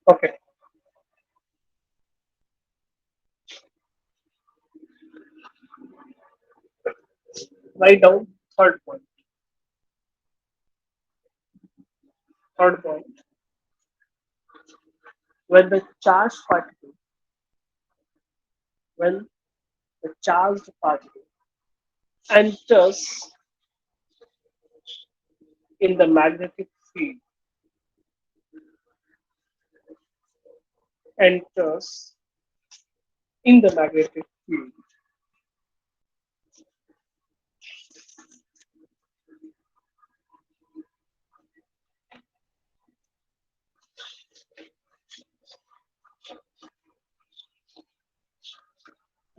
Okay, write down third point. Third point. When the charged particle, when the charged particle enters in the magnetic field, enters in the magnetic field,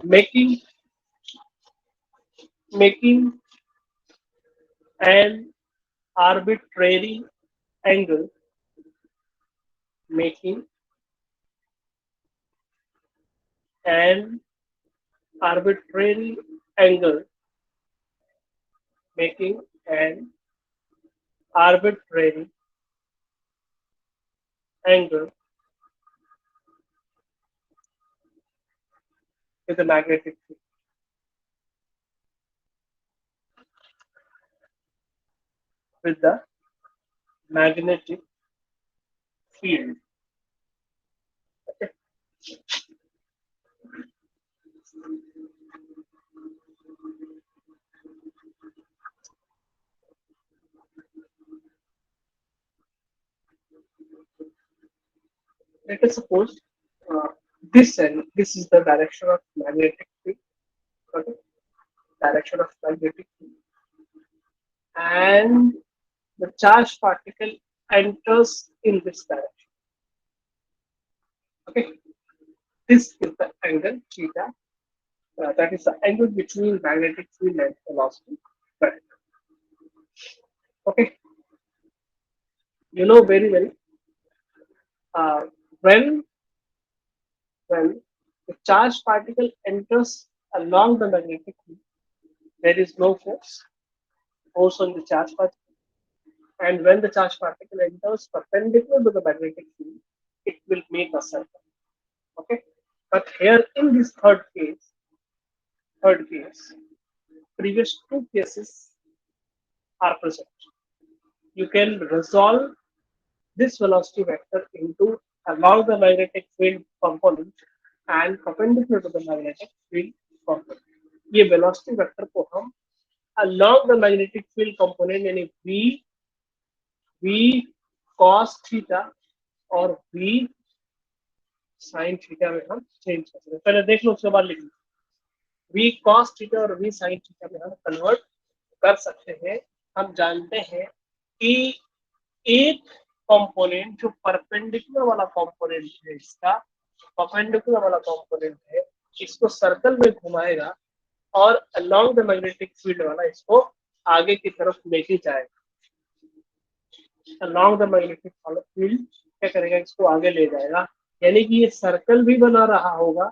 making making an arbitrary angle, making an arbitrary angle, making an arbitrary angle with the magnetic field, with the magnetic field. Okay. Let us suppose uh, this is the direction of magnetic field. Okay. Direction of magnetic field, and the charged particle enters in this direction. Okay. This is the angle theta. That is the angle between magnetic field and velocity. Correct. Okay. You know very well uh, when when the charged particle enters along the magnetic field, there is no force on the charged particle. And when the charged particle enters perpendicular to the magnetic field, it will make a circle. Okay. But here in this third case, previous two cases are present. You can resolve this velocity vector into along the magnetic field component and perpendicular to the magnetic field component. ये velocity vector को हम along the magnetic field component यानी v cos theta और v sin theta में हम change कर सकते हैं. पहले देख लो उसके बाद लिख लो. v cos theta और v sin theta में हम कन्वर्ट कर सकते हैं. हम जानते हैं कि एक कंपोनेंट जो परपेंडिकुलर वाला कंपोनेंट है, इसका परपेंडिकुलर वाला कंपोनेंट है, इसको सर्कल में घुमाएगा और अलोंग द मैग्नेटिक फील्ड वाला इसको आगे की तरफ लेके जाएगा. अलोंग द मैग्नेटिक फील्ड क्या करेगा, इसको आगे ले जाएगा. यानी कि ये सर्कल भी बना रहा होगा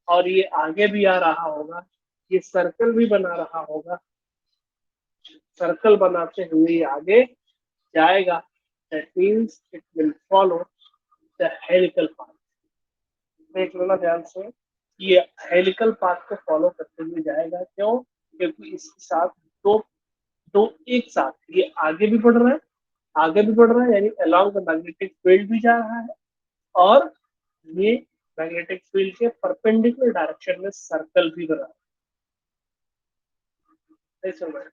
और ये आगे भी आ रहा होगा. ये सर्कल भी बना रहा होगा, सर्कल बनाते हुए ये आगे जाएगा. That means it will follow the helical path. देख लो ना ध्यान से, ये हेलिकल पाथ को फॉलो करते हुए जाएगा. क्यों? क्योंकि इसके साथ दो दो एक साथ ये आगे भी बढ़ रहा है, आगे भी बढ़ रहा है, यानी अलोंग द मैग्नेटिक फील्ड भी जा रहा है और ये मैग्नेटिक फील्ड के परपेंडिकुलर डायरेक्शन में सर्कल भी बना रहा है.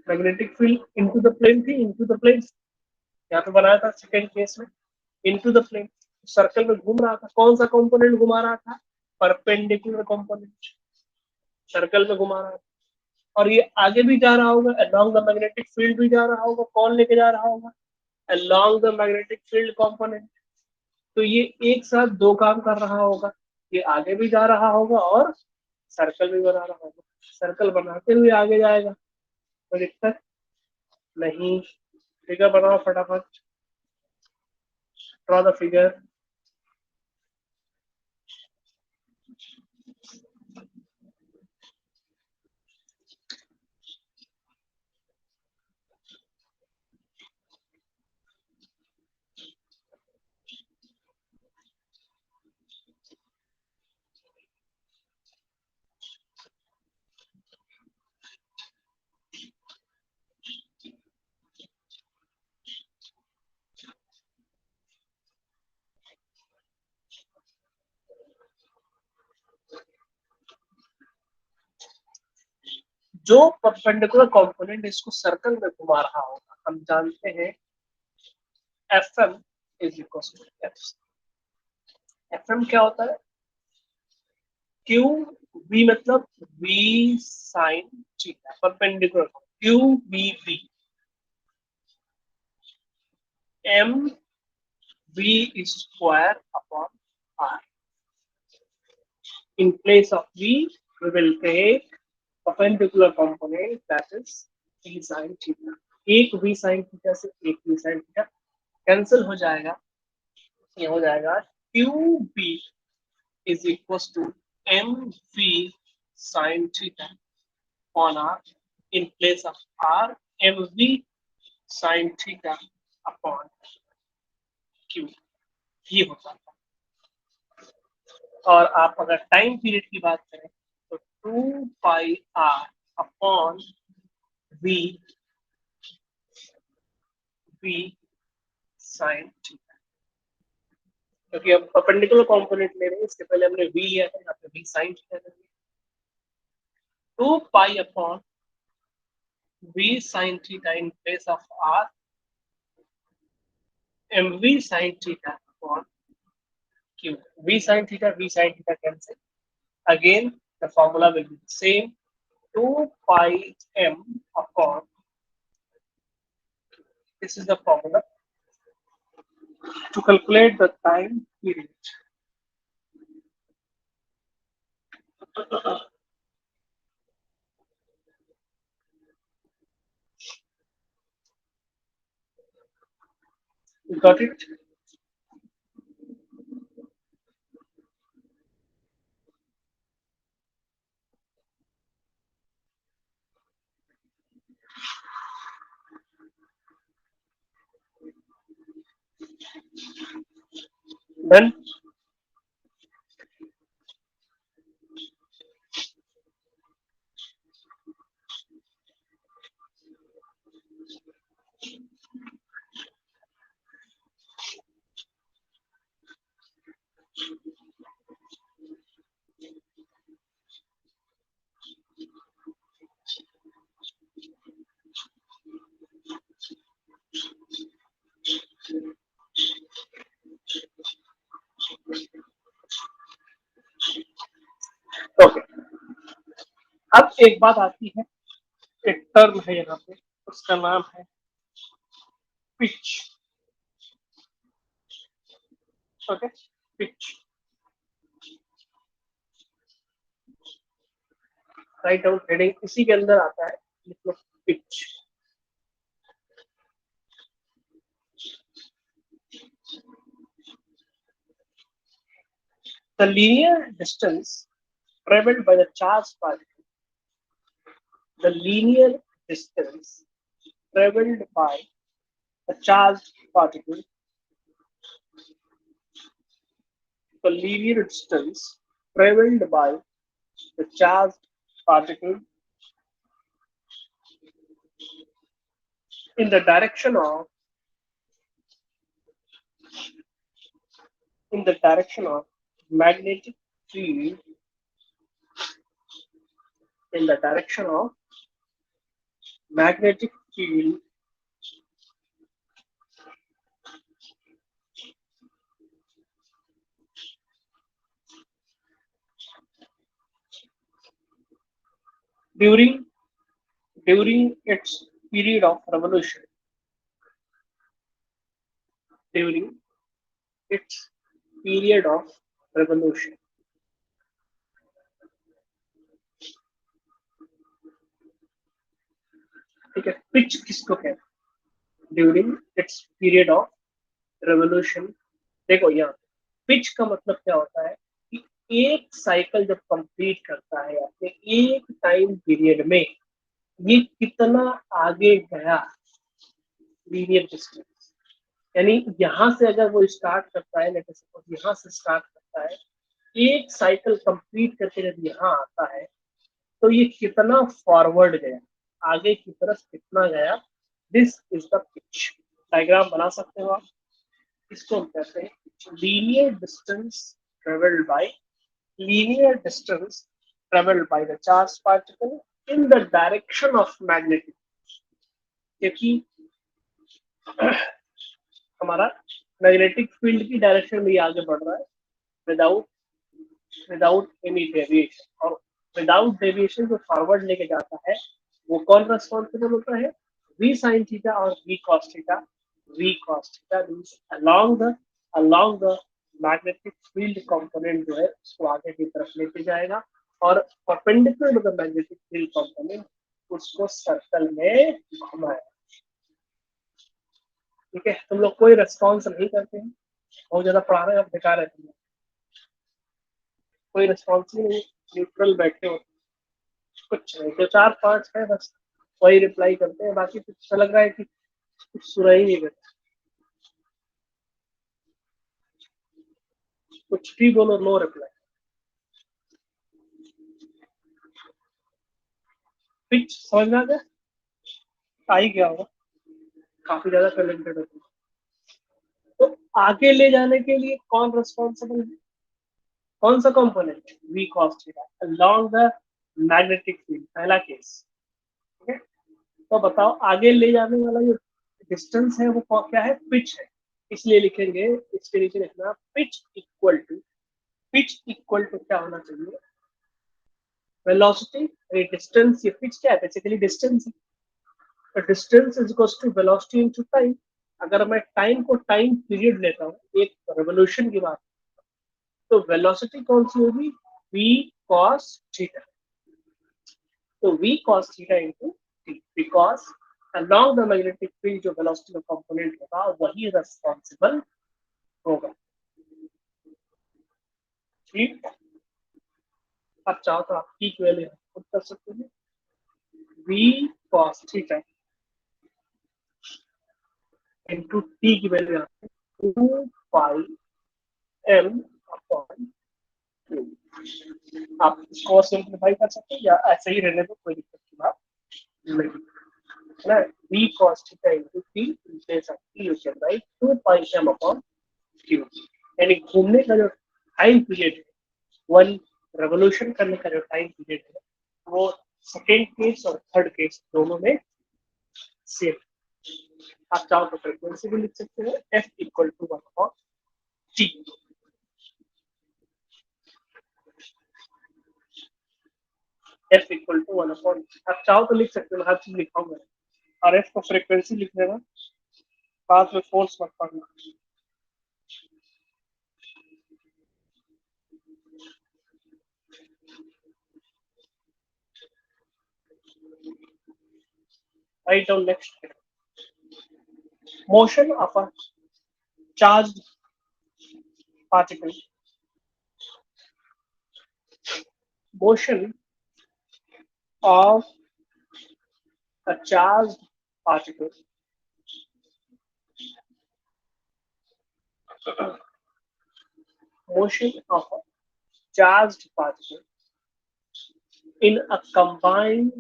Magnetic field into the plane थी, इनटू द प्लेन यहाँ पे बनाया था सेकेंड केस में. इनटू द प्लेन सर्कल में घूम रहा था. कौन सा कंपोनेंट घुमा रहा था? परपेंडिकुलर कंपोनेंट सर्कल में घुमा रहा था. और ये आगे भी जा रहा होगा, अलोंग द मैग्नेटिक फील्ड भी जा रहा होगा. कौन लेके जा रहा होगा? Along the magnetic field component. तो ये एक साथ दो काम कर रहा होगा. ये आगे भी जा रहा होगा और सर्कल भी बना रहा होगा. सर्कल बनाते हुए आगे जाएगा, कोई दिक्कत नहीं. फिगर बनाओ फटाफट. Draw the figure. जो परपेंडिकुलर कंपोनेंट इसको सर्कल में घुमा रहा होगा, हम जानते हैं Fm is equal to F. Fm क्या होता है? क्यू वी मतलब v sine theta, perpendicular q v v, m v square upon r. In place of v, we will take perpendicular component that is v sin theta. एक v sin theta से एक v sin theta cancel हो जाएगा, ये हो जाएगा QB is equals to MV sin theta on R, in place of R MV sin theta upon Q, ये होता है। और आप अगर टाइम पीरियड की बात करें तो 2 pi r upon v v sine theta, क्योंकि अब परपेंडिकुलर कंपोनेंट ले रहे हैं, इसके पहले हमने वी लिया था, यहाँ पे वी साइन थीटा ले लिया। 2 pi upon v sine theta in place of r m v sine theta upon q. V sine theta cancel, again the formula will be the same, 2 pi m upon, this is the formula to calculate the time period. You got it? Done? Okay, अब एक बात आती है, एक term है यहाँ पे, उसका नाम है pitch. Okay, pitch, write down heading इसी के अंदर आता है, मतलब pitch. The linear distance traveled by the charged particle, the linear distance traveled by the charged particle, the linear distance traveled by the charged particle in the direction of magnetic field, in the direction of magnetic field during its period of revolution, during its period of revolution। ठीक है, pitch किसको कहते हैं? During its period of revolution. देखो यहाँ pitch का मतलब क्या होता है कि एक साइकिल जब कंप्लीट करता है अपने एक टाइम पीरियड में, ये कितना आगे गया लीनियर डिस्टेंस, यानी यहाँ से अगर वो स्टार्ट करता है, लेट अस सपोज यहाँ से स्टार्ट करता है, एक साइकिल कंप्लीट करके जब यहाँ आता है तो ये कितना फॉरवर्ड गया, आगे की तरफ कितना गया, this is the pitch. Diagram बना सकते हो आप, इसको हम कहते हैं linear distance travelled by, linear distance travelled by the charge particle in the direction of magnetic, क्योंकि हमारा मैग्नेटिक फील्ड की डायरेक्शन में आगे बढ़ रहा है विदाउट विदाउट एनी डेविएशन, और विदाउट डेविएशन जो फॉरवर्ड लेके जाता है वो कौन रेस्पॉन्सिबल होता है? v sin थीटा और v cos theta. v cos theta means along the magnetic field component जो है उसको आगे की तरफ लेके जाएगा, और perpendicular to the magnetic field component उसको सर्कल में घुमाएगा। ठीक है, तुम लोग कोई रेस्पॉन्स नहीं करते हैं, बहुत ज्यादा पढ़ा रहे हैं, अब बेकार है, तुम लोग कोई रेस्पॉन्स ही नहीं, न्यूट्रल बैठे हो, कुछ नहीं, जो चार पांच है बस वही रिप्लाई करते हैं, बाकी कुछ ऐसा लग रहा है कि कुछ सुना ही नहीं देता, कुछ भी बोलो नो रिप्लाई। पिच समझ में आ गया? आ ही गया होगा, काफी ज्यादा टैलेंटेड होते हैं। तो आगे ले जाने के लिए कौन रिस्पॉन्सिबल है? कौन सा component? V cos theta along the magnetic field, पहला केस। ठीक है, तो बताओ आगे ले जाने वाला जो डिस्टेंस है वो क्या है? पिच है, इसलिए लिखेंगे, इसके नीचे लिखना पिच इक्वल टू क्या होना चाहिए? वेलोसिटी। डिस्टेंस, ये पिच क्या है? बेसिकली डिस्टेंस है, distance is equal to velocity into time. अगर मैं टाइम को टाइम पीरियड लेता हूँ एक रेवोल्यूशन की बात, तो वेलोसिटी कौन सी होगी? v cos theta. तो v cos theta into t, because along the magnetic field जो वेलोसिटी का कंपोनेंट होगा वही रेस्पॉन्सिबल होगा। ठीक, आप चाहो तो आप की वैल्यू खुद कर सकते हैं, v cos theta into t की वैल्यू यहाँ पे 2 पाई m अपॉन 2। आप इसको सिंप्लीफाई कर सकते हैं या ऐसे ही रहने दो, कोई दिक्कत की बात नहीं है ना। v cos theta into t place of t you can write 2 pi m upon q, यानी घूमने का जो टाइम पीरियड है, वन रेवोल्यूशन करने का जो टाइम पीरियड है वो सेकेंड केस और थर्ड केस दोनों में सेम। आप चाहो तो फ्रीक्वेंसी भी लिख सकते हैं, f equal to 1 upon t। f equal to 1 upon, आप चाहो तो लिख सकते हो, हर चीज लिखाऊंगा, और f को फ्रीक्वेंसी लिख देना, बाद में फोर्स मत पढ़ना। Write down next. Motion of a charged particle. Motion of a charged particle motion of a charged particle in a combined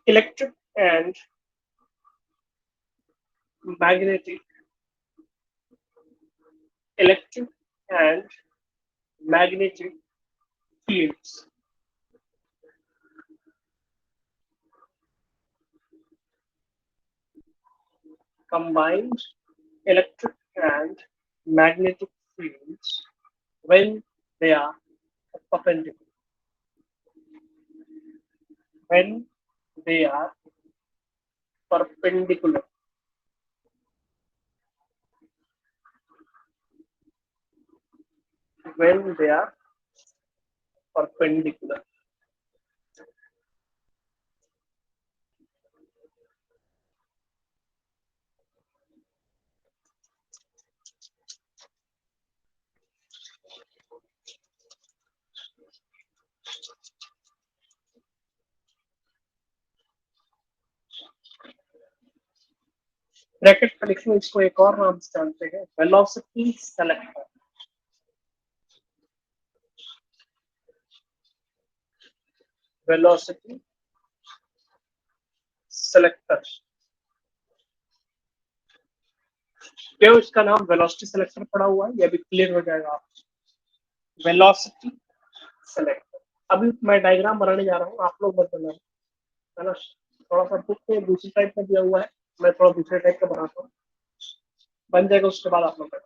electric and magnetic electric and magnetic fields. Combined electric and magnetic fields when they are perpendicular. When they are perpendicular. When they are perpendicular. Bracket का लिखने, इसको एक और नाम से जानते हैं, velocity selector. Velocity selector, क्यों इसका नाम वेलोसिटी सेलेक्टर पड़ा हुआ है, ये भी क्लियर हो जाएगा आप। Velocity selector. अभी मैं डायग्राम बनाने जा रहा हूँ, आप लोग बस बनाना, है ना। थोड़ा सा बुक में दूसरी टाइप का दिया हुआ है, मैं थोड़ा दूसरे टाइप का बनाता हूँ, बन जाएगा उसके बाद आप लोग।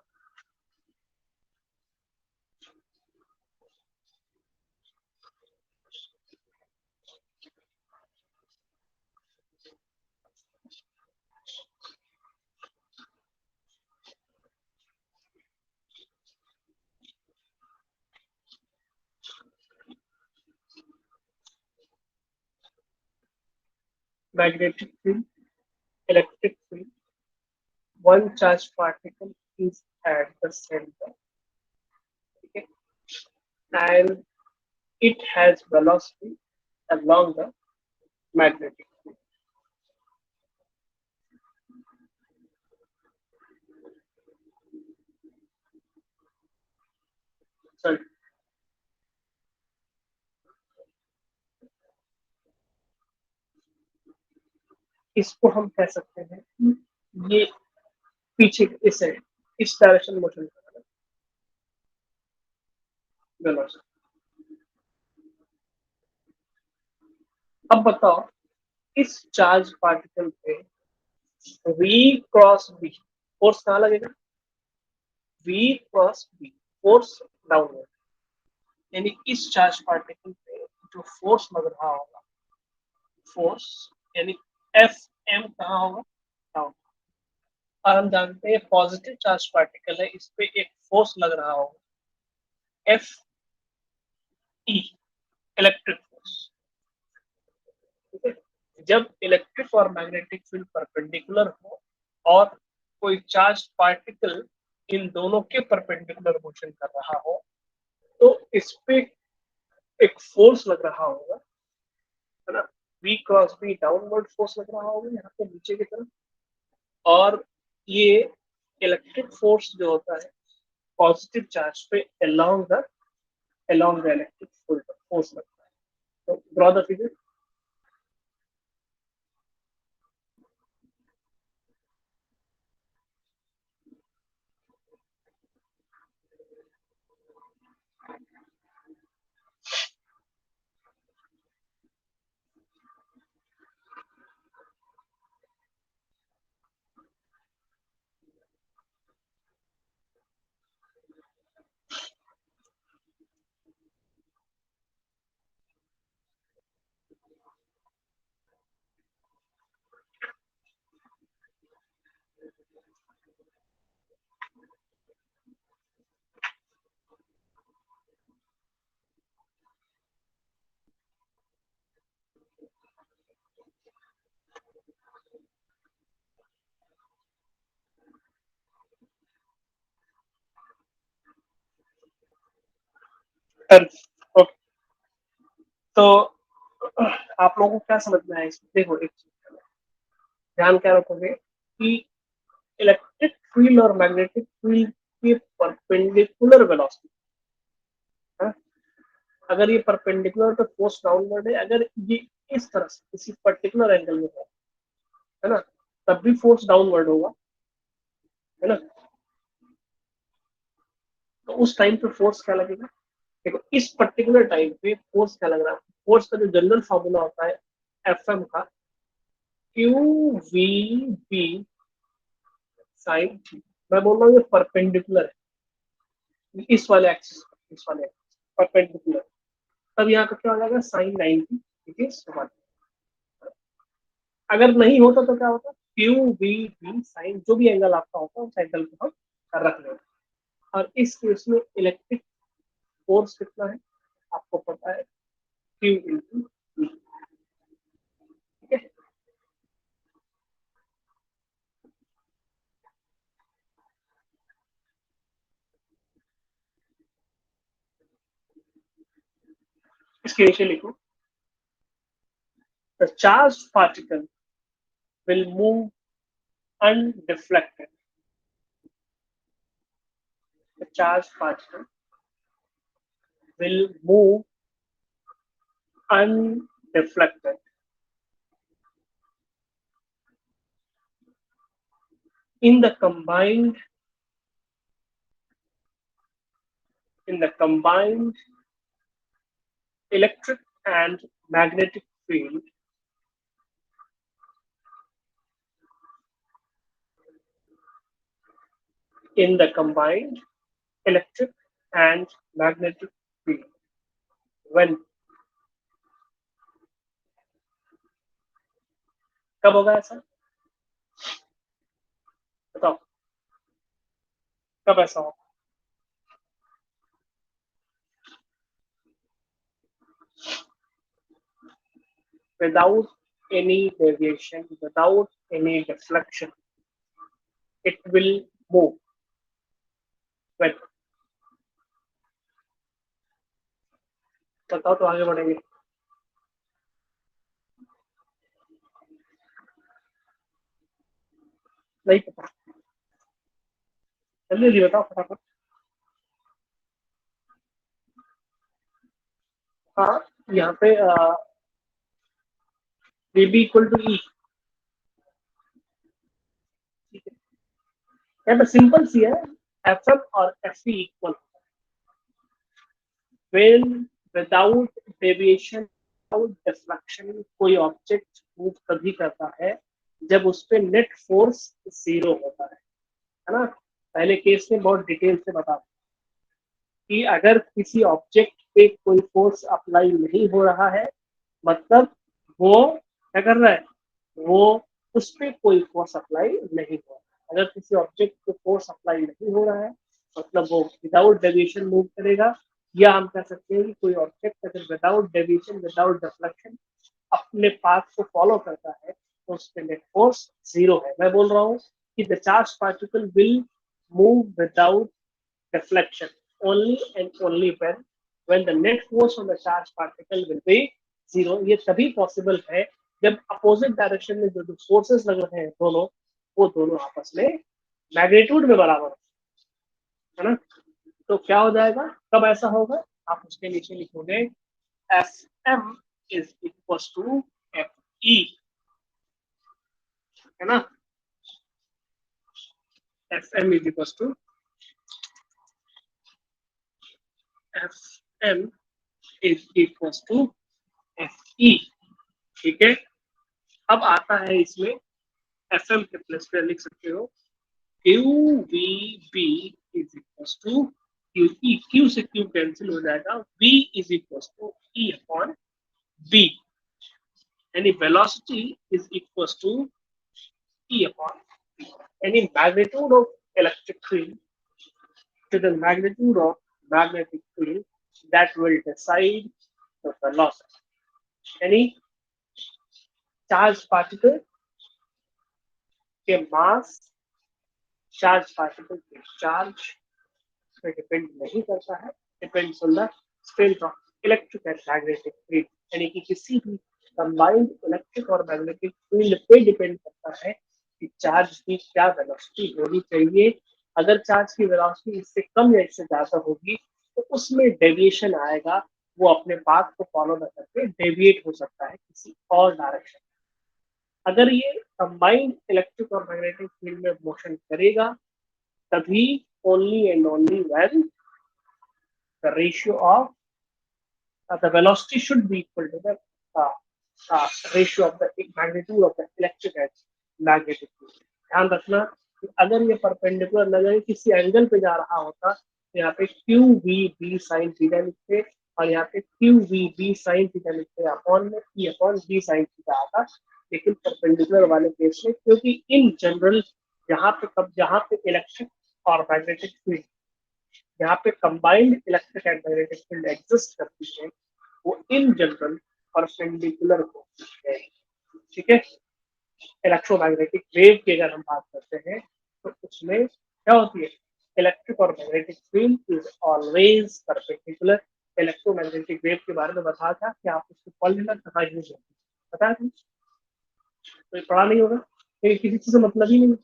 Magnetic field, electric field, one charged particle is at the center, okay, and it has velocity along the magnetic field. Sorry, इसको हम कह सकते हैं कि ये पीछे इसे इस डायरेक्शन मोशन कर वेलोसिटी। अब बताओ इस चार्ज पार्टिकल पे v क्रॉस बी फोर्स कहाँ लगेगा, v cross B force downward, यानी इस चार्ज पार्टिकल पे जो फोर्स लग रहा होगा, फोर्स यानी एफ एम कहाँ होगा, डाउन। और हम जानते हैं पॉजिटिव चार्ज पार्टिकल है, इस पे एक फोर्स लग रहा होगा, एफ ई, इलेक्ट्रिक फोर्स, ठीक है। जब इलेक्ट्रिक और मैग्नेटिक फील्ड परपेंडिकुलर हो और कोई चार्ज पार्टिकल इन दोनों के परपेंडिकुलर मोशन कर रहा हो, तो इस पे एक फोर्स लग रहा होगा, है ना। v cross B downward force लग रहा होगा यहाँ पे नीचे की तरफ, और ये इलेक्ट्रिक फोर्स जो होता है पॉजिटिव चार्ज पे along the electric force लगता है। तो draw the figure. Okay. तो आप लोगों को क्या समझ में आया इसमें, देखो एक चीज ध्यान क्या रखोगे कि इलेक्ट्रिक फील्ड और मैग्नेटिक फील्ड के परपेंडिकुलर वेलोसिटी, अगर ये परपेंडिकुलर तो फोर्स डाउनवर्ड है, अगर ये इस तरह से किसी पर्टिकुलर एंगल में है ना, तब भी फोर्स डाउनवर्ड होगा, है ना। तो उस टाइम पे फोर्स क्या लगेगा, देखो इस पर्टिकुलर टाइम पे फोर्स क्या लग रहा है, फोर्स का जो जनरल फॉर्मूला होता है एफ एम का, क्यू वी बी साइन, मैं बोल रहा हूँ ये परपेंडिकुलर है इस वाले एक्सिस, इस वाले परपेंडिकुलर, तब यहाँ का क्या हो जाएगा साइन 90, इट इज 1। अगर नहीं होता तो क्या होता, क्यू वी बी साइन, जो भी एंगल आपका होता है उस एंगल को हम रख लेंगे। और इस केस में इलेक्ट्रिक फोर्स कितना है आपको पता है, क्यू इंटू वी, ठीक है। इसके नीचे लिखो, the charge particle will move undeflected. The charged particle will move undeflected in the combined electric and magnetic field in the combined electric and magnetic field when कब होगा ऐसा बताओ कब ऐसा होगा without any deviation, without any deflection, it will move when बताओ तो आगे बढ़ेंगे नहीं पता जल्दी जल्दी बताओ फटाफट हाँ यहाँ पे BB इक्वल टू ई यहाँ पे सिंपल सी है FM और FE equal when without deviation without deflection कोई ऑब्जेक्ट मूव तभी करता है जब उस पे नेट फोर्स जीरो होता है ना पहले केस में बहुत डिटेल से बता कि अगर किसी ऑब्जेक्ट पे कोई फोर्स अप्लाई नहीं हो रहा है मतलब वो क्या कर रहा है वो उस पे कोई फोर्स अप्लाई नहीं हो रहा है अगर किसी ऑब्जेक्ट पे फोर्स अप्लाई नहीं हो रहा है मतलब वो विदाउट डेविएशन मूव करेगा या हम कह सकते हैं कि कोई ऑब्जेक्ट अगर विदाउट डेविएशन विदाउट डिफ्लेक्शन अपने पाथ को फॉलो करता है तो उसके नेट फोर्स जीरो है मैं बोल रहा हूँ कि the charge particle will move without deflection only and only when the net force on the charged particle will be zero ये तभी पॉसिबल है जब अपोजिट डायरेक्शन में जो फोर्सेस लग रहे हैं दोनों वो दोनों आपस में मैग्नीट्यूड में बराबर है ना तो क्या हो जाएगा कब ऐसा होगा आप उसके नीचे लिखोगे F M is equal to F E है ना F M is equal to F M is equal to F E ठीक है अब आता है इसमें एफ एम के प्लस पे लिख सकते हो q v B is equal to q E q से क्यू कैंसिल हो जाएगा v is equal to E upon b यानी velocity is equal to e upon b यानी magnitude of electric field to the magnitude of magnetic field that will decide the velocity. यानी charge particle के मास charge particle के charge पे depend नहीं करता है depends on the strength of electric and magnetic field यानी कि किसी भी कंबाइंड इलेक्ट्रिक और मैग्नेटिक फील्ड पे डिपेंड करता है कि चार्ज की क्या वेलोसिटी होनी चाहिए अगर चार्ज की वेलोसिटी इससे कम या इससे ज्यादा होगी तो उसमें डेविएशन आएगा वो अपने पाथ को फॉलो न करके डेविएट हो सकता है किसी और डायरेक्शन अगर ये कंबाइंड इलेक्ट्रिक और मैग्नेटिक फील्ड में मोशन करेगा तभी only and only when the ratio of the velocity should be equal to the ratio of the magnitude of the electric and magnetic field. ध्यान रखना कि अगर ये परपेंडिकुलर लगे किसी एंगल पे जा रहा होता तो यहाँ पे q v B sine theta लिखते और यहाँ पे q v B sine theta लिखते अपॉन में E upon B sine theta आता लेकिन परपेंडिकुलर वाले केस में क्योंकि इन जनरल जहाँ पे इलेक्ट्रिक और मैग्नेटिक फील्ड यहाँ पे combined electric and magnetic field exist करती है वो इन जनरल परपेंडिकुलर होती है ठीक है इलेक्ट्रोमैग्नेटिक वेव की अगर हम बात करते हैं तो उसमें क्या होती है इलेक्ट्रिक और magnetic field is always perpendicular electromagnetic wave के बारे में बताया था कि आप उसको पढ़ लेना तथा यूज बताया था तो पढ़ा नहीं होगा किसी चीज से मतलब ही नहीं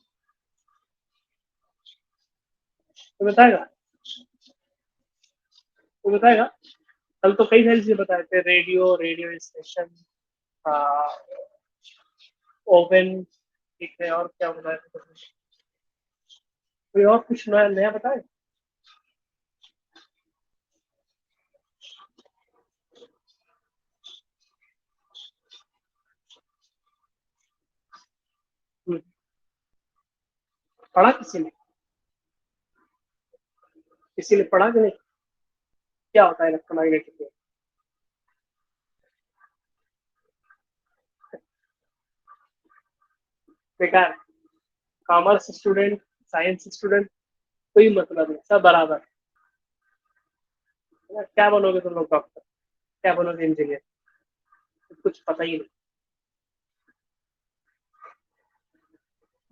तो बताएगा कल तो कई सारी चीजें बताए थे रेडियो स्टेशन ओवन ठीक है और क्या बताया था कोई और कुछ नया नया बताए। पढ़ा किसी ने पढ़ा कि नहीं, क्या होता है इलेक्ट्रोमैग्नेटिक वेव? बेकार। कॉमर्स स्टूडेंट, साइंस स्टूडेंट, कोई मतलब नहीं, सब बराबर है ना। क्या बनोगे तुम लोग, डॉक्टर? क्या बनोगे, इंजीनियर? कुछ पता ही नहीं।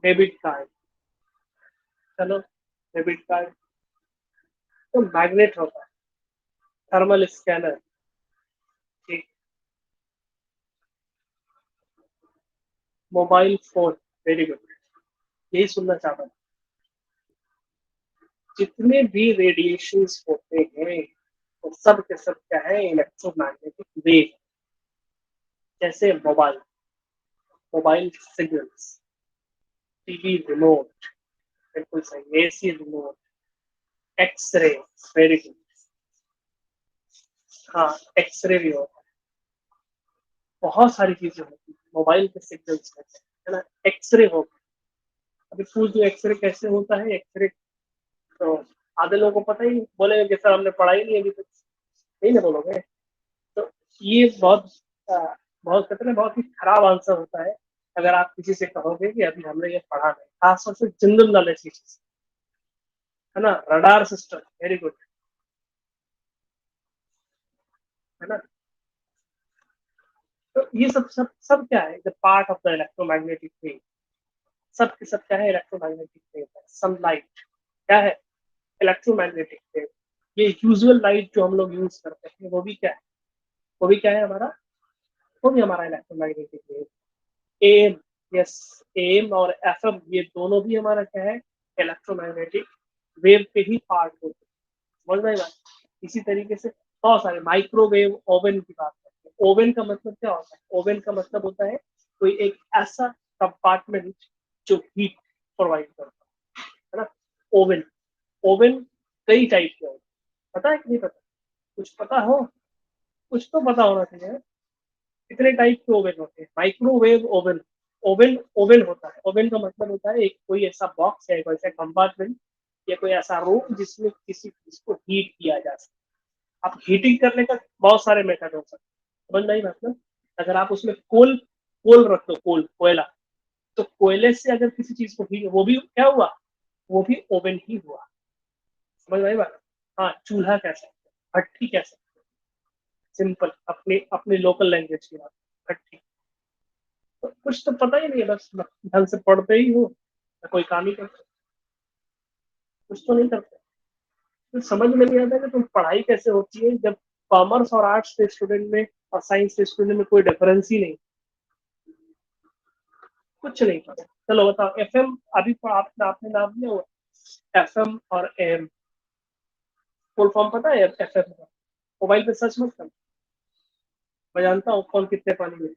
डेबिट कार्ड, चलो, डेबिट कार्ड तो मैग्नेट होता है। थर्मल स्कैनर, ठीक। मोबाइल फोन, वेरी गुड, यही सुनना चाहता था। जितने भी रेडिएशंस होते हैं वो सब के सब क्या है, इलेक्ट्रोमैग्नेटिक वेव। जैसे mobile, mobile signals, TV remote, बिल्कुल सही, AC remote, X-ray, very good. हाँ, एक्सरे भी होता है, बहुत सारी चीजें होती है मोबाइल के सिग्नल्स में, है ना। एक्सरे होगा, अभी पूछ जो एक्सरे कैसे होता है, एक्सरे तो आधे लोगों को पता ही नहीं, बोलेंगे कि सर हमने पढ़ा ही नहीं अभी तक, नहीं ना बोलोगे। तो ये बहुत बहुत कहते हैं, बहुत ही खराब आंसर होता है अगर आप किसी से कहोगे कि अभी हमने ये पढ़ा नहीं, खासतौर से जनरल नॉलेज की चीज, है ना। रडार सिस्टम, वेरी गुड, है ना। तो ये सब सब सब क्या है, the part of the electromagnetic wave. सब के सब क्या है, इलेक्ट्रोमैग्नेटिक वेव है। सनलाइट क्या है, इलेक्ट्रोमैग्नेटिक वेव। ये यूजुअल लाइट जो हम लोग यूज करते हैं वो भी क्या है, वो भी क्या है हमारा, वो भी हमारा electromagnetic wave. AM, yes, AM और एफएम ये दोनों भी हमारा क्या है, इलेक्ट्रोमैग्नेटिक वेव के ही पार्ट होते हैं। समझ में आई बात? इसी तरीके से बहुत सारे माइक्रोवेव ओवन की बात करते हैं। ओवन का मतलब क्या होता है, ओवन का मतलब होता है कोई एक ऐसा कंपार्टमेंट जो हीट प्रोवाइड करता है ना। ओवन, ओवन कई टाइप के होते हैं, पता है कि नहीं पता? कुछ पता हो, कुछ तो पता होना चाहिए। कितने टाइप के ओवन होते हैं? माइक्रोवेव ओवन, ओवन ओवन होता है, ओवन का मतलब होता है एक कोई ऐसा बॉक्स है, कोई ऐसा कंपार्टमेंट या कोई ऐसा रूम जिसमें किसी चीज को हीट किया जा सकता है। आप हीटिंग करने का बहुत सारे मेथड हो सकते हैं, समझ नहीं मतलब। अगर आप उसमें कोल, कोल रख दो, कोल, कोयला, तो कोयले से अगर किसी चीज को हीट, वो भी क्या हुआ, वो भी ओवन ही हुआ। समझ में आई बात? हाँ, चूल्हा कह सकते हैं, भट्टी कह सकते हैं, सिंपल अपने अपने लोकल लैंग्वेज की बात, भट्टी। तो कुछ तो पता ही नहीं है, बस ढंग से पढ़ते ही हो या कोई काम ही करते, कुछ तो नहीं करते। तो समझ में नहीं आता कि तुम पढ़ाई कैसे होती है जब कॉमर्स और आर्ट्स के स्टूडेंट में और साइंस के स्टूडेंट में कोई डिफरेंस ही नहीं, कुछ नहीं पता। चलो बताओ, एफएम अभी आपने आपने नाम लिया हुआ, एफएम और एम, फुल फॉर्म पता है एफएम का? मोबाइल पे सर्च मत कर, मैं जानता हूँ कौन कितने पानी में।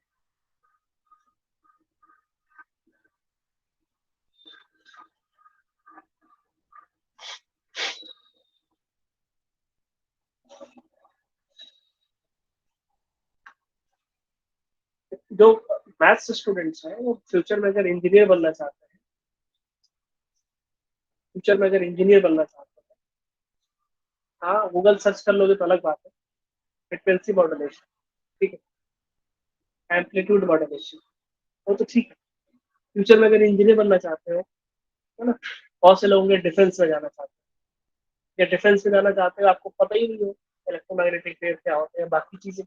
जो मैथ्स स्टूडेंट्स हैं वो फ्यूचर में अगर इंजीनियर बनना चाहते हैं, फ्यूचर में अगर इंजीनियर बनना चाहते हैं, हाँ गूगल सर्च कर लोगे तो अलग बात है, फ्रिक्वेंसी मॉड्यूलेशन, ठीक है, एम्पलीट्यूड मॉड्यूलेशन, वो तो ठीक है। फ्यूचर में अगर इंजीनियर बनना चाहते हो, है ना, बहुत से लोग डिफेंस में जाना चाहते हैं, या डिफेंस में जाना चाहते हो आपको पता ही नहीं हो इलेक्ट्रोमैग्नेटिक वेव क्या होते हैं, बाकी चीजें।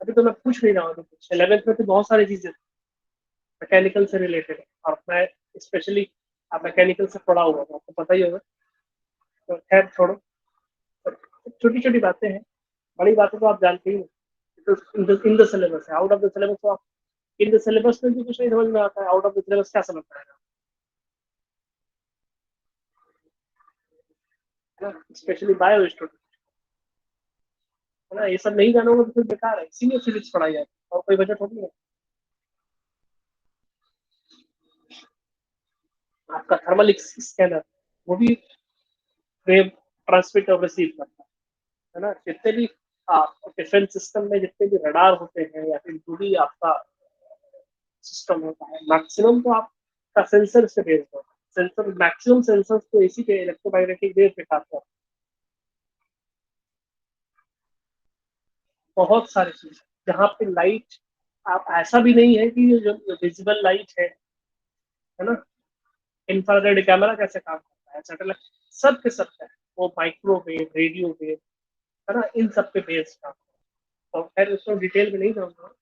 अभी तो मैं पूछ नहीं रहा हूँ कुछ, 11th में तो बहुत सारी चीजें मैकेनिकल से रिलेटेड है, और मैं स्पेशली आप मैकेनिकल से पढ़ा हुआ हूँ, आपको पता ही होगा। तो खैर छोड़ो, छोटी छोटी बातें हैं, बड़ी बातें तो आप जानते ही हो। तो इन द सिलेबस है, आउट ऑफ द सिलेबस तो आप, इन द सिलेबस में भी कुछ नहीं समझ में आता है, आउट ऑफ द सिलेबस क्या समझ पाएगा, है ना, स्पेशली बायो स्टूडेंट, है ना। ये सब नहीं जानोगे तो फिर बेकार है, इसीलिए फिजिक्स पढ़ाई जाती है और कोई वजह थोड़ी है। आपका थर्मल स्कैनर, वो भी वेव ट्रांसमिट और रिसीव करता है ना। जितने भी डिफेंस सिस्टम में जितने भी रडार होते हैं या फिर जो भी आपका सिस्टम होता है, मैक्सिमम तो आपका सेंसर से बेस्ड होता है। सेंसर मैक्सिमम सेंसर तो इसी के इलेक्ट्रोमैग्नेटिक वेव पे काम करते हैं। बहुत सारी चीजें जहाँ पे लाइट, आप ऐसा भी नहीं है कि जो विजिबल लाइट है ना, इंफ्रारेड कैमरा कैसे काम करता है, सैटेलाइट, सब के सब है वो, माइक्रोवेव, रेडियो वेव, है ना, इन सब पे बेस्ड काम। तो खैर उसको डिटेल में नहीं जाऊंगा।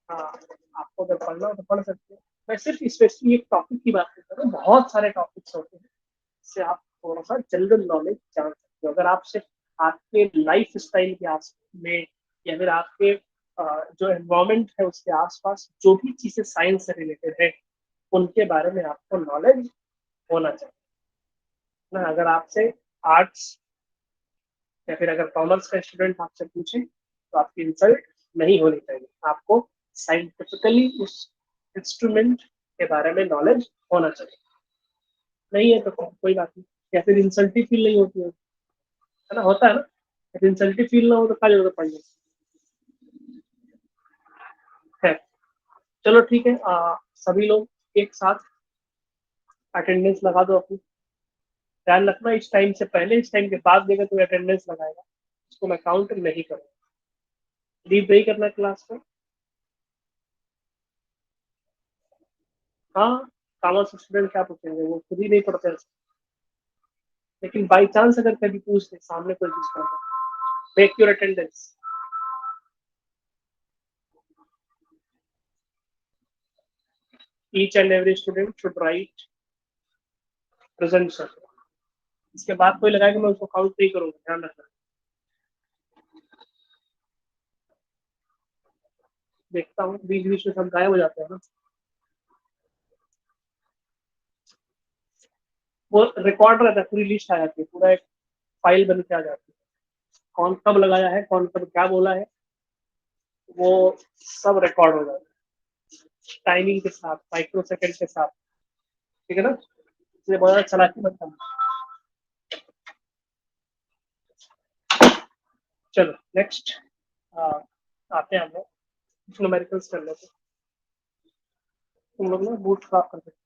हाँ, आपको अगर पढ़ना हो तो पढ़ सकते हैं। मैं सिर्फ स्पेशली एक टॉपिक की बात कर रहा हूँ, बहुत सारे टॉपिक्स होते हैं जिससे आप थोड़ा सा जनरल नॉलेज जान सकते हो। अगर आप सिर्फ आपके लाइफ स्टाइल के आस में या फिर आपके जो एनवायरमेंट है उसके आसपास जो भी चीजें साइंस से रिलेटेड है उनके बारे में आपको नॉलेज होना चाहिए ना। अगर आपसे आर्ट्स या फिर अगर कॉमर्स का स्टूडेंट आपसे पूछे तो आपकी इंसल्ट नहीं होनी चाहिए। आपको साइंटिफिकली उस इंस्ट्रूमेंट के बारे में नॉलेज होना चाहिए। नहीं है तो कोई बात नहीं, या फिर इंसल्ट ही फील नहीं होती है ना, होता है ना। अगर इंसल्ट ही फील ना हो तो क्या जरूरत पड़नी है। चलो ठीक है, सभी लोग एक साथ अटेंडेंस लगा दो अपनी। ध्यान रखना, इस टाइम से पहले, इस टाइम के बाद देगा तो अटेंडेंस लगाएगा, उसको मैं काउंट नहीं करूँगा। लीव नहीं करना क्लास को। हाँ, कॉमर्स स्टूडेंट क्या पूछेंगे, वो खुद ही नहीं पढ़ते हैं। लेकिन बाई चांस अगर कभी पूछ ले सामने कोई चीज कर, make your attendance. Each and every student should write present sir. इसके बाद कोई लगाएगा मैं उसको काउंट नहीं करूंगा, ध्यान रखना। देखता हूँ बीच बीच में सब गायब हो जाते हैं ना। वो रिकॉर्ड रहता है, पूरी लिस्ट आ जाती है, पूरा एक फाइल बन के आ जाती है, कौन कब लगाया है, कौन कब क्या बोला है, वो सब रिकॉर्ड हो जाता है टाइमिंग के साथ, माइक्रो सेकंड के साथ। ठीक है ना, इसलिए बहुत ज्यादा चलाकी मत करना। चलो नेक्स्ट आते हैं हम लोग न्यूमेरिकल्स कर लेते हैं। तुम लोग ना बूट खराब कर देते।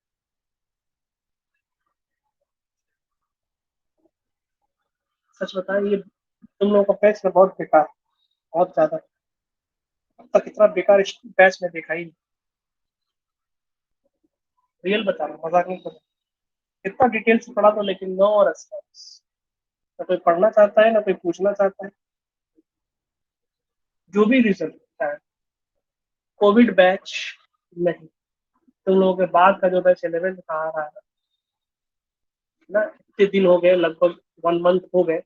सच बताएं, ये तुम लोगों का बैच में बहुत बेकार, बहुत ज्यादा। अब तक इतना बेकार बैच में देखा ही नहीं। रियल बता रहा हूँ, मजाक नहीं कर रहा। इतना डिटेल से पढ़ा तो लेकिन नो रेस्पॉन्स। ना कोई पढ़ना चाहता है ना कोई पूछना चाहता है। जो भी रीजन है, कोविड बैच नहीं, तुम लोगों के बाद का जो बैच 11th का आ रहा है ना, इतने दिन हो गए, लगभग 1 मंथ हो गए,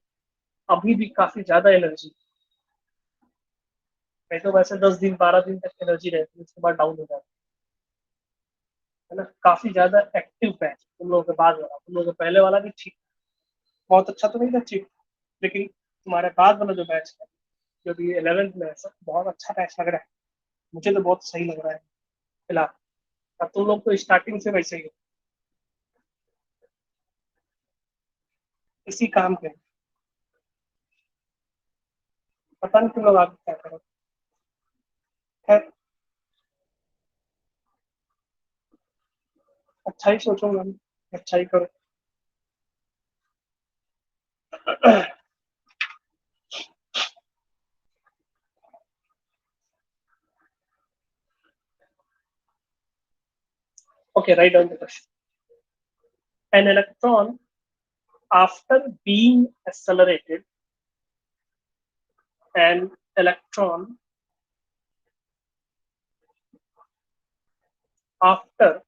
अभी भी काफी ज्यादा एनर्जी। नहीं तो वैसे 10 दिन 12 दिन तक एनर्जी रहती है, उसके बाद डाउन हो जाती है ना। काफी ज्यादा एक्टिव बैच तुम लोगों के बाद वाला, तुम लोगों के पहले वाला भी ठीक, बहुत अच्छा तो नहीं था, ठीक, लेकिन तुम्हारे बाद वाला जो बैच है, जो भी 11th में है, सब बहुत अच्छा बैच लग रहा है। मुझे तो बहुत सही लग रहा है फिलहाल। अब तुम लोग तो स्टार्टिंग से वैसे ही हो, इसी काम के। पता नहीं तुम लोग आगे क्या करो। खैर, अच्छा ही सोचूंगा मैं, अच्छा ही करो। Okay, write down the question. An electron, after being accelerated, an electron, after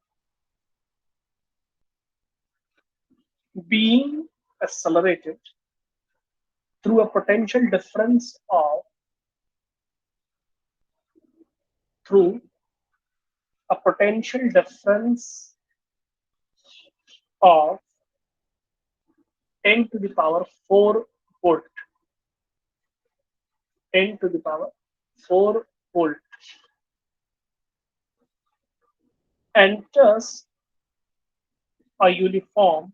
being accelerated through a potential difference of, through a potential difference of 10 to the power 4 volt, 10 to the power 4 volt, enters a uniform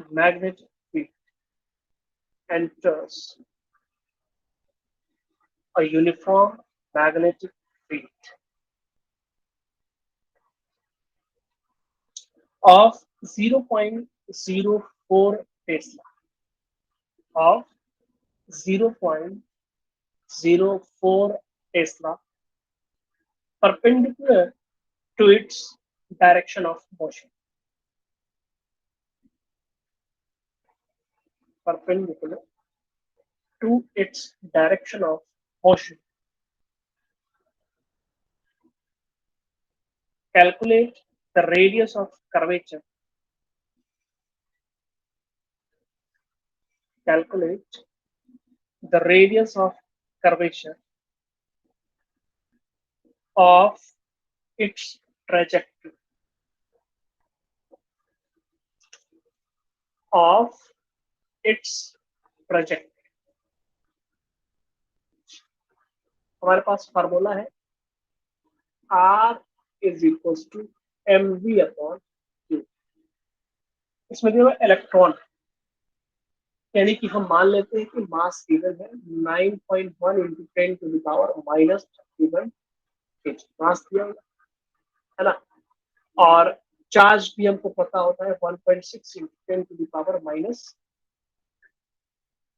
magnetic field enters a uniform magnetic field of 0.04 Tesla of 0.04 Tesla perpendicular to its direction of motion. Perpendicular to its direction of motion. Calculate the radius of curvature. Calculate the radius of curvature of its trajectory. Of its trajectory. हमारे पास formula है R is equal to m v upon q. इसमें जो electron यानी कि हम मान लेते हैं कि मास गिवन है 9.1 into 10 to the power minus 31 mass दिया है ना, और चार्ज भी हमको पता होता है 1.6 into 10 to the power minus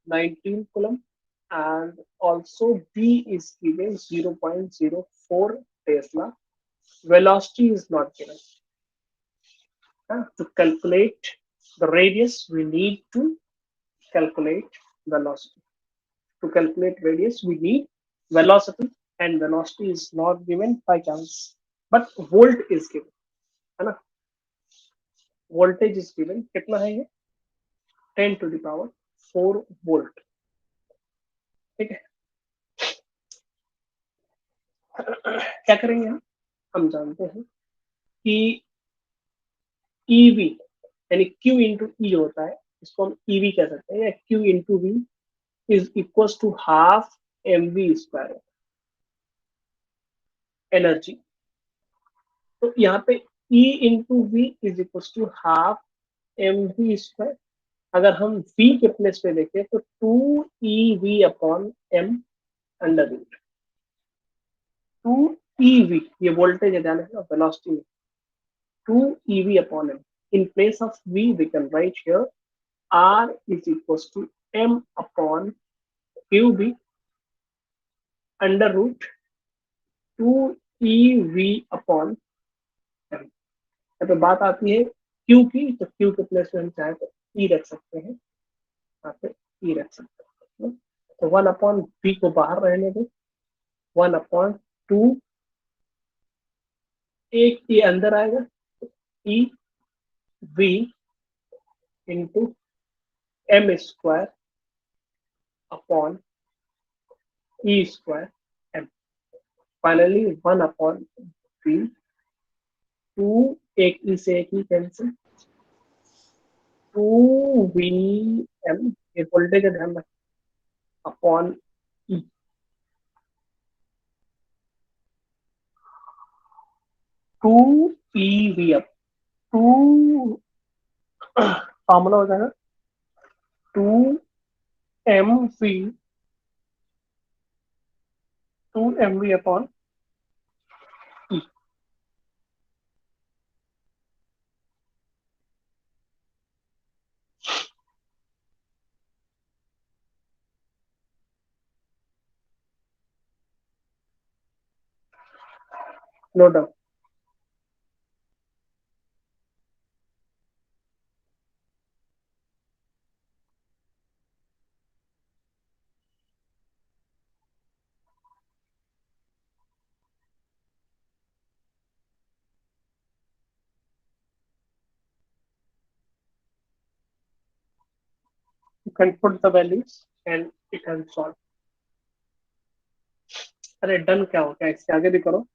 19 coulomb, and also B is given 0.04 Tesla. Velocity is not given. To calculate the radius, we need to calculate velocity. To calculate radius, we need velocity, and velocity is not given by chance, but volt is given, है ना? Voltage is given. कितना है ये? 10 to the power 4 volt. ठीक है? क्या करेंगे हम जानते हैं कि ईवी यानी Q इंटू ई होता है, इसको हम ईवी कह सकते हैं, या Q into v is equal to half m v square energy. तो यहाँ पे E into v is equal to half m v square. अगर हम V के प्लेस पे देखें तो 2 EV upon m under root 2 EV, ये वोल्टेज है, ध्यान रखना, वेलोसिटी में 2 EV upon m. In place of V, we can write here R is equals to M upon QB under root 2EV upon M। यहाँ पे बात आती है Q की, तो Q के प्लेस में हम चाहे तो E रख सकते हैं, यहाँ पे E रख सकते हैं। तो 1 अपॉन V को बाहर रहने दो, 1 अपॉन 2, एक E अंदर आएगा, E V into M square upon E square M। Finally 1 upon V, 2 एक ई से एक ही कैंसिल, 2 VM ये वोल्टेज है, ध्यान रखें, upon E 2 EV up 2 formula हो जाएगा 2 MV 2 MV upon E. No doubt. You can put the values and it can solve। अरे डन क्या हो गया, इसके आगे भी करो,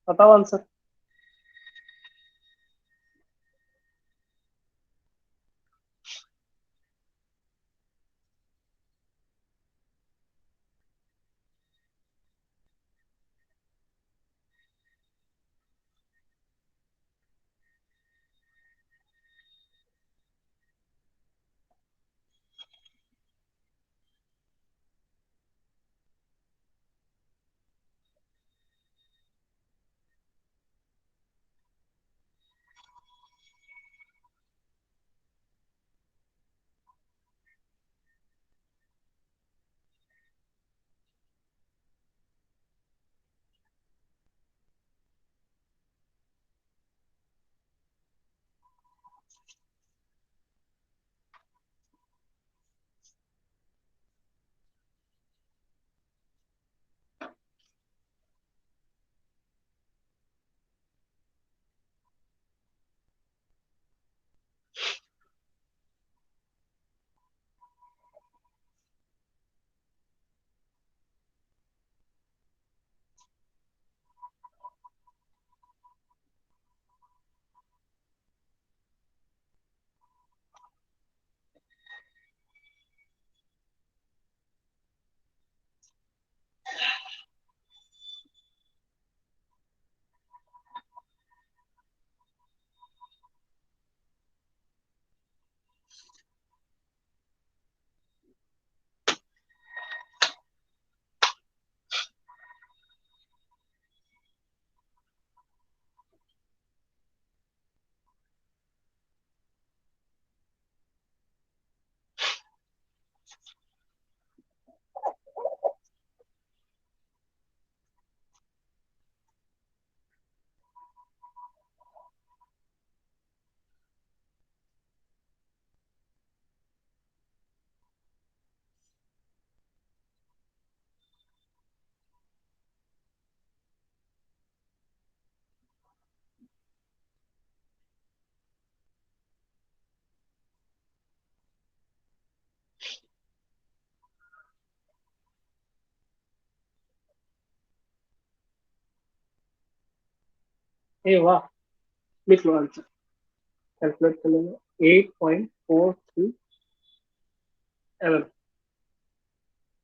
बताओ आंसर। ए वाह, लिख लो आंसर। कैलकुलेट कर लेंगे। 8.43 mm।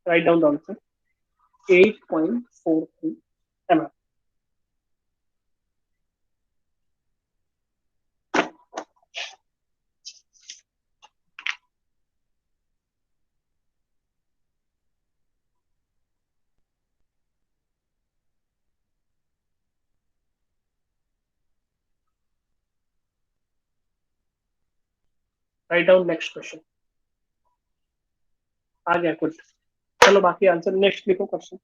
Write down the answer. 8.43 mm। Write down next question. आ गया कुछ। चलो बाकी आंसर नेक्स्ट लिखो question.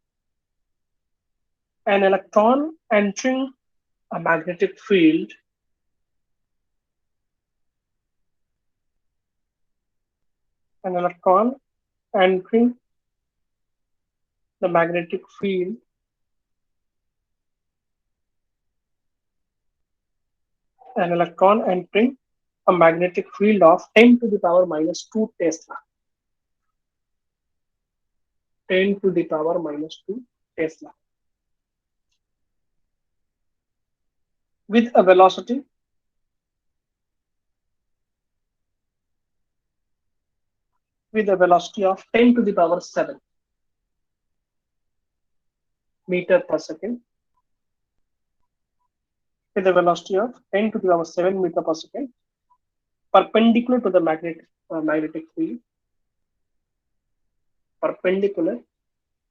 An electron entering a magnetic field an electron entering the magnetic field an electron entering a magnetic field of 10 to the power minus 2 Tesla. 10 to the power minus 2 Tesla. With a velocity of 10 to the power 7 meter per second. With a velocity of 10 to the power 7 meter per second, perpendicular to the magnetic field, perpendicular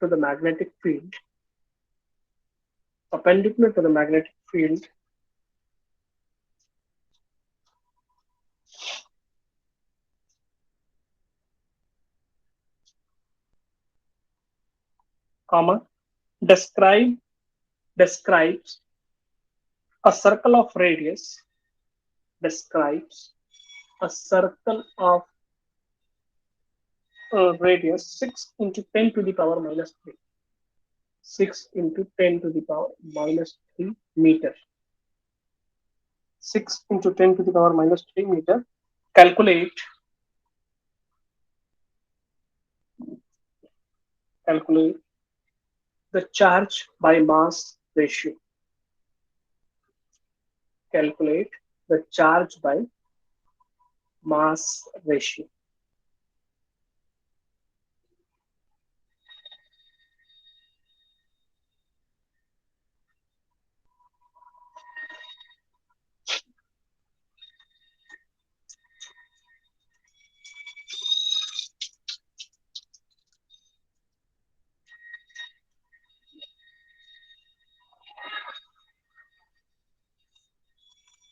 to the magnetic field, perpendicular to the magnetic field, comma, describes a circle of radius, describes a circle of radius 6 into 10 to the power minus 3. 6 into 10 to the power minus 3 meter. 6 into 10 to the power minus 3 meter. Calculate the charge by mass ratio. Calculate the charge by mass ratio.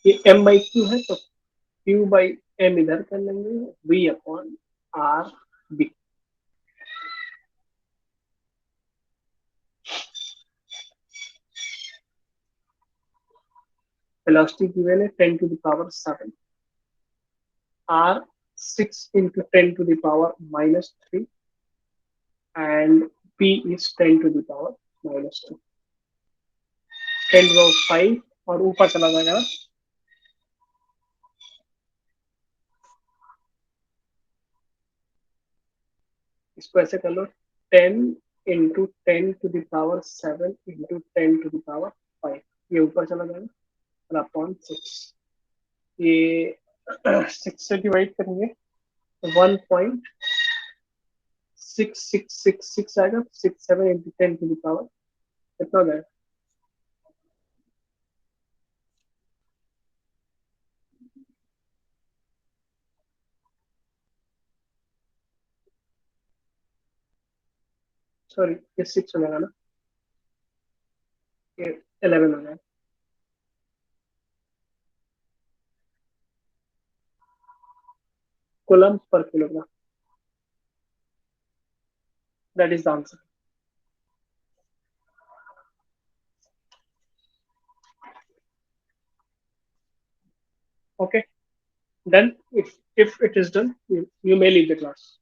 ये m by q है तो q by m इधर कर लेंगे, v upon r b। Velocity given है 10 to the power 7, r 6 into 10 to the power minus 3 and p is 10 to the power minus 2। 10 to the power 5 और ऊपर चला जाएगा। इसको ऐसे कर लो, 10 into 10 to the power 7 into 10 to the power 5, ये ऊपर चला जाएगा और अपॉन 6। ये 6 से डिवाइड करेंगे 1.6666 आएगा। 67 into 10 to the power कितना जाएगा? सॉरी, ये 6 हो जाएगा ना, ये 11 हो जाएगा। कूलम्ब पर kilogram. That is the answer. Okay. Then if it is done, you may leave the class.